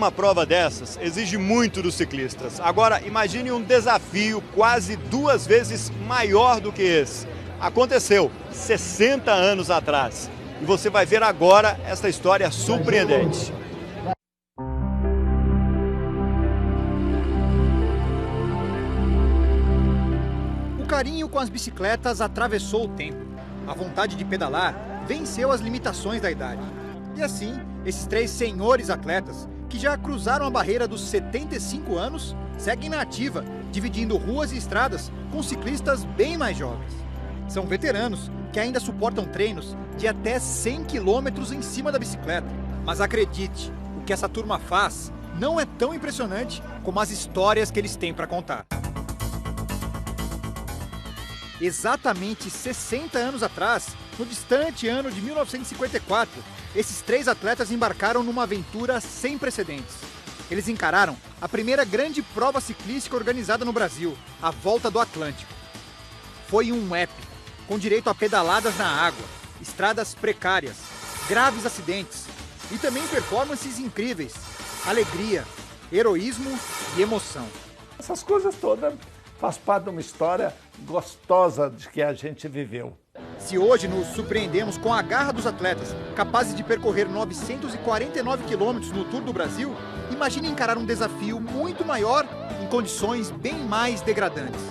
uma prova dessas exige muito dos ciclistas. Agora, imagine um desafio quase 2 vezes maior do que esse. Aconteceu 60 anos atrás. E você vai ver agora essa história surpreendente. O carinho com as bicicletas atravessou o tempo. A vontade de pedalar venceu as limitações da idade. E assim, esses 3 senhores atletas, que já cruzaram a barreira dos 75 anos, seguem na ativa, dividindo ruas e estradas com ciclistas bem mais jovens. São veteranos que ainda suportam treinos de até 100 km em cima da bicicleta. Mas acredite, o que essa turma faz não é tão impressionante como as histórias que eles têm para contar. Exatamente 60 anos atrás, no distante ano de 1954, esses 3 atletas embarcaram numa aventura sem precedentes. Eles encararam a primeira grande prova ciclística organizada no Brasil, a Volta do Atlântico. Foi um épico, com direito a pedaladas na água, estradas precárias, graves acidentes e também performances incríveis, alegria, heroísmo e emoção. Essas coisas todas faz parte de uma história gostosa de que a gente viveu. Se hoje nos surpreendemos com a garra dos atletas, capazes de percorrer 949 quilômetros no Tour do Brasil, imagine encarar um desafio muito maior em condições bem mais degradantes.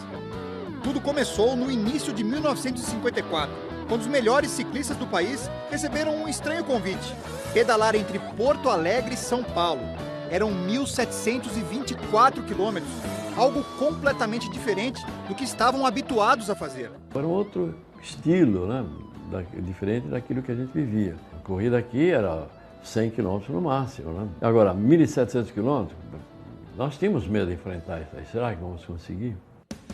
Tudo começou no início de 1954, quando os melhores ciclistas do país receberam um estranho convite: pedalar entre Porto Alegre e São Paulo. Eram 1.724 quilômetros, algo completamente diferente do que estavam habituados a fazer. Era um outro estilo, né? Diferente daquilo que a gente vivia. A corrida aqui era 100 km no máximo, né? Agora, 1.700 km, nós tínhamos medo de enfrentar isso aí. Será que vamos conseguir?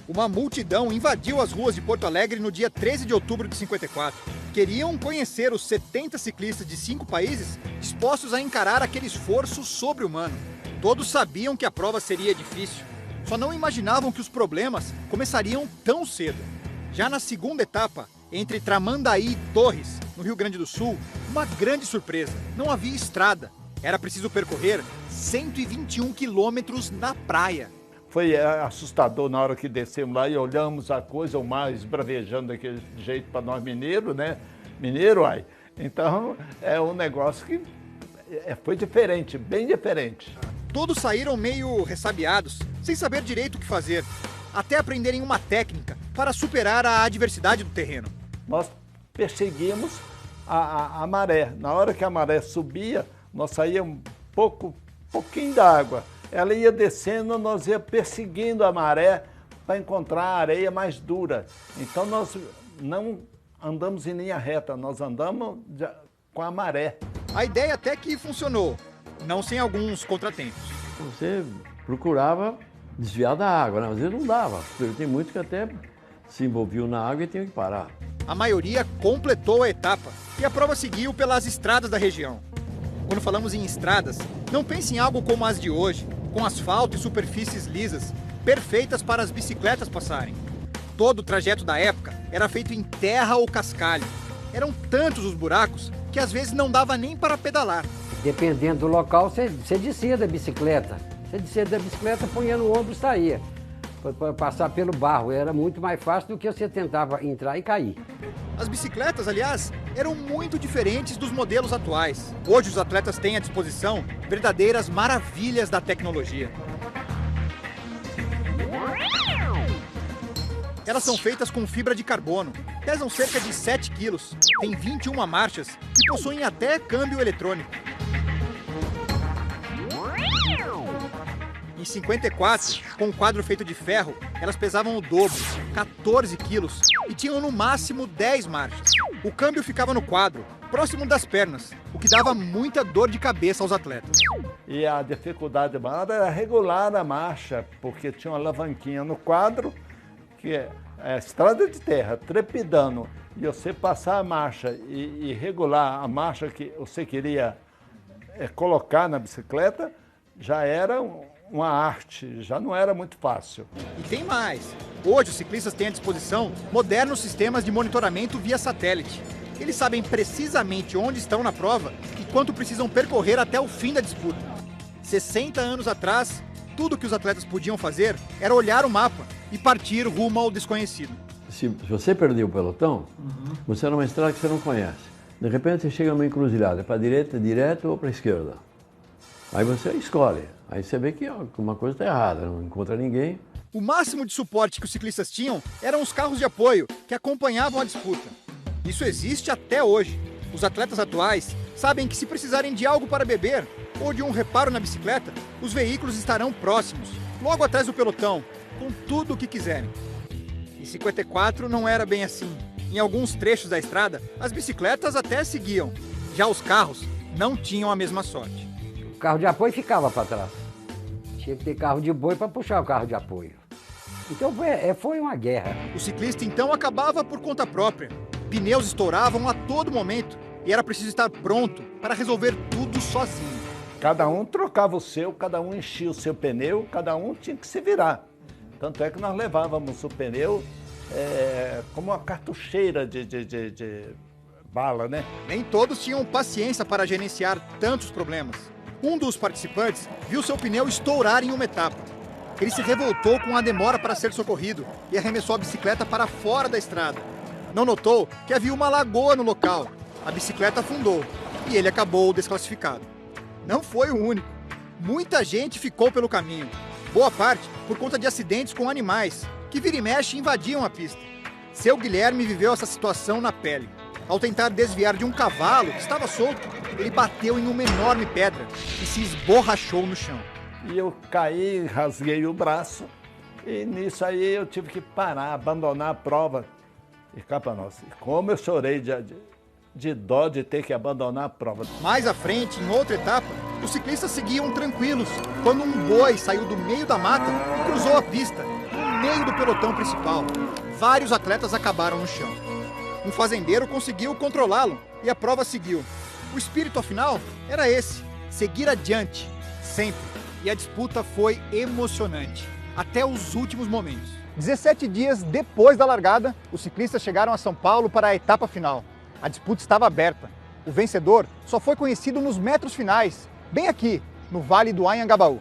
Uma multidão invadiu as ruas de Porto Alegre no dia 13 de outubro de 54. Queriam conhecer os 70 ciclistas de 5 países dispostos a encarar aquele esforço sobre-humano. Todos sabiam que a prova seria difícil, só não imaginavam que os problemas começariam tão cedo. Já na segunda etapa, entre Tramandaí e Torres, no Rio Grande do Sul, uma grande surpresa: não havia estrada. Era preciso percorrer 121 quilômetros na praia. Foi assustador na hora que descemos lá e olhamos a coisa, o mar esbravejando daquele jeito para nós mineiros, né? Mineiro, ai. Então, é um negócio que foi diferente, bem diferente. Todos saíram meio ressabiados, sem saber direito o que fazer, até aprenderem uma técnica para superar a adversidade do terreno. Nós perseguimos a maré. Na hora que a maré subia, nós saíamos pouquinho da água. Ela ia descendo, nós ia perseguindo a maré para encontrar a areia mais dura. Então nós não andamos em linha reta, nós andamos com a maré. A ideia até que funcionou, não sem alguns contratempos. Você procurava desviar da água, né? Às vezes não dava. Tem muitos que até se envolviam na água e tinham que parar. A maioria completou a etapa e a prova seguiu pelas estradas da região. Quando falamos em estradas, não pense em algo como as de hoje, com asfalto e superfícies lisas, perfeitas para as bicicletas passarem. Todo o trajeto da época era feito em terra ou cascalho. Eram tantos os buracos que às vezes não dava nem para pedalar. Dependendo do local, você descia da bicicleta. Você descia da bicicleta, punha no ombro e saía. Para passar pelo barro, era muito mais fácil do que você tentava entrar e cair. As bicicletas, aliás, eram muito diferentes dos modelos atuais. Hoje os atletas têm à disposição verdadeiras maravilhas da tecnologia. Elas são feitas com fibra de carbono, pesam cerca de 7 quilos, têm 21 marchas e possuem até câmbio eletrônico. Em 54, com um quadro feito de ferro, elas pesavam o dobro, 14 quilos, e tinham no máximo 10 marchas. O câmbio ficava no quadro, próximo das pernas, o que dava muita dor de cabeça aos atletas. E a dificuldade maior era regular a marcha, porque tinha uma alavanquinha no quadro, que é a estrada de terra, trepidando, e você passar a marcha e regular a marcha que você queria colocar na bicicleta, já era uma arte, já não era muito fácil. E tem mais. Hoje os ciclistas têm à disposição modernos sistemas de monitoramento via satélite. Eles sabem precisamente onde estão na prova e quanto precisam percorrer até o fim da disputa. 60 anos atrás, tudo que os atletas podiam fazer era olhar o mapa e partir rumo ao desconhecido. Se você perdeu o pelotão, você é numa estrada que você não conhece. De repente você chega numa encruzilhada, para a direita, direto ou para a esquerda. Aí você escolhe. Aí você vê que uma coisa está errada, não encontra ninguém. O máximo de suporte que os ciclistas tinham eram os carros de apoio que acompanhavam a disputa. Isso existe até hoje. Os atletas atuais sabem que se precisarem de algo para beber ou de um reparo na bicicleta, os veículos estarão próximos, logo atrás do pelotão, com tudo o que quiserem. Em 54 não era bem assim. Em alguns trechos da estrada, as bicicletas até seguiam. Já os carros não tinham a mesma sorte. O carro de apoio ficava para trás. Tinha que ter carro de boi para puxar o carro de apoio. Então foi uma guerra. O ciclista então acabava por conta própria. Pneus estouravam a todo momento e era preciso estar pronto para resolver tudo sozinho. Cada um trocava o seu, cada um enchia o seu pneu, cada um tinha que se virar. Tanto é que nós levávamos o pneu como uma cartucheira de bala, né? Nem todos tinham paciência para gerenciar tantos problemas. Um dos participantes viu seu pneu estourar em uma etapa. Ele se revoltou com a demora para ser socorrido e arremessou a bicicleta para fora da estrada. Não notou que havia uma lagoa no local. A bicicleta afundou e ele acabou desclassificado. Não foi o único. Muita gente ficou pelo caminho. Boa parte por conta de acidentes com animais, que vira e mexe invadiam a pista. Seu Guilherme viveu essa situação na pele. Ao tentar desviar de um cavalo que estava solto, ele bateu em uma enorme pedra e se esborrachou no chão. E eu caí, rasguei o braço e nisso aí eu tive que parar, abandonar a prova. E cá para nós, como eu chorei de dó de ter que abandonar a prova. Mais à frente, em outra etapa, os ciclistas seguiam tranquilos, quando um boi saiu do meio da mata e cruzou a pista, no meio do pelotão principal. Vários atletas acabaram no chão. Um fazendeiro conseguiu controlá-lo e a prova seguiu. O espírito, afinal, era esse, seguir adiante, sempre. E a disputa foi emocionante, até os últimos momentos. 17 dias depois da largada, os ciclistas chegaram a São Paulo para a etapa final. A disputa estava aberta. O vencedor só foi conhecido nos metros finais, bem aqui, no Vale do Anhangabaú.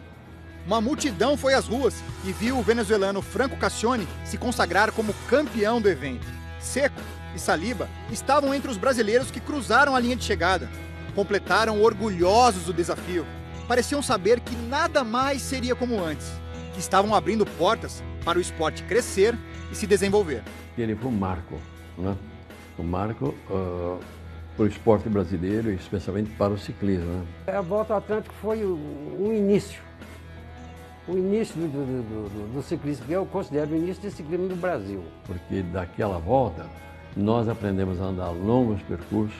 Uma multidão foi às ruas e viu o venezuelano Franco Cassione se consagrar como campeão do evento. Seco e Saliba estavam entre os brasileiros que cruzaram a linha de chegada. Completaram orgulhosos o desafio. Pareciam saber que nada mais seria como antes, que estavam abrindo portas para o esporte crescer e se desenvolver. Ele foi um marco, né? Um marco para o esporte brasileiro e especialmente para o ciclismo, né? A Volta ao Atlântico foi o início do ciclismo, que eu considero o início do ciclismo do Brasil. Porque daquela volta nós aprendemos a andar longos percursos,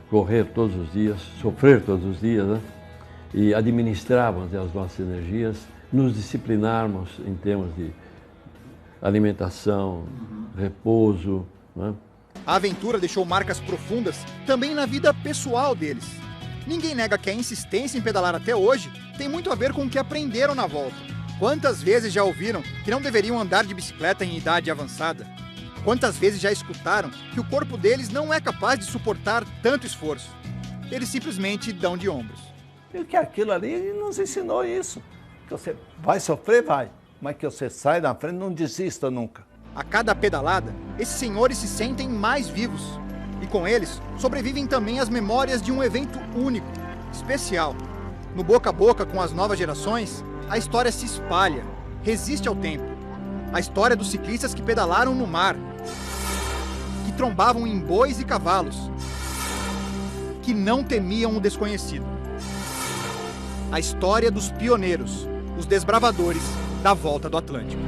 correr todos os dias, sofrer todos os dias, né? E administrarmos as nossas energias, nos disciplinarmos em termos de alimentação, repouso, né? A aventura deixou marcas profundas também na vida pessoal deles. Ninguém nega que a insistência em pedalar até hoje tem muito a ver com o que aprenderam na volta. Quantas vezes já ouviram que não deveriam andar de bicicleta em idade avançada? Quantas vezes já escutaram que o corpo deles não é capaz de suportar tanto esforço? Eles simplesmente dão de ombros. E que aquilo ali nos ensinou isso. Que você vai sofrer, vai, mas que você sai da frente, não desista nunca. A cada pedalada, esses senhores se sentem mais vivos. E com eles, sobrevivem também as memórias de um evento único, especial. No boca a boca com as novas gerações, a história se espalha, resiste ao tempo. A história dos ciclistas que pedalaram no mar, que trombavam em bois e cavalos, que não temiam o desconhecido. A história dos pioneiros, os desbravadores da Volta do Atlântico.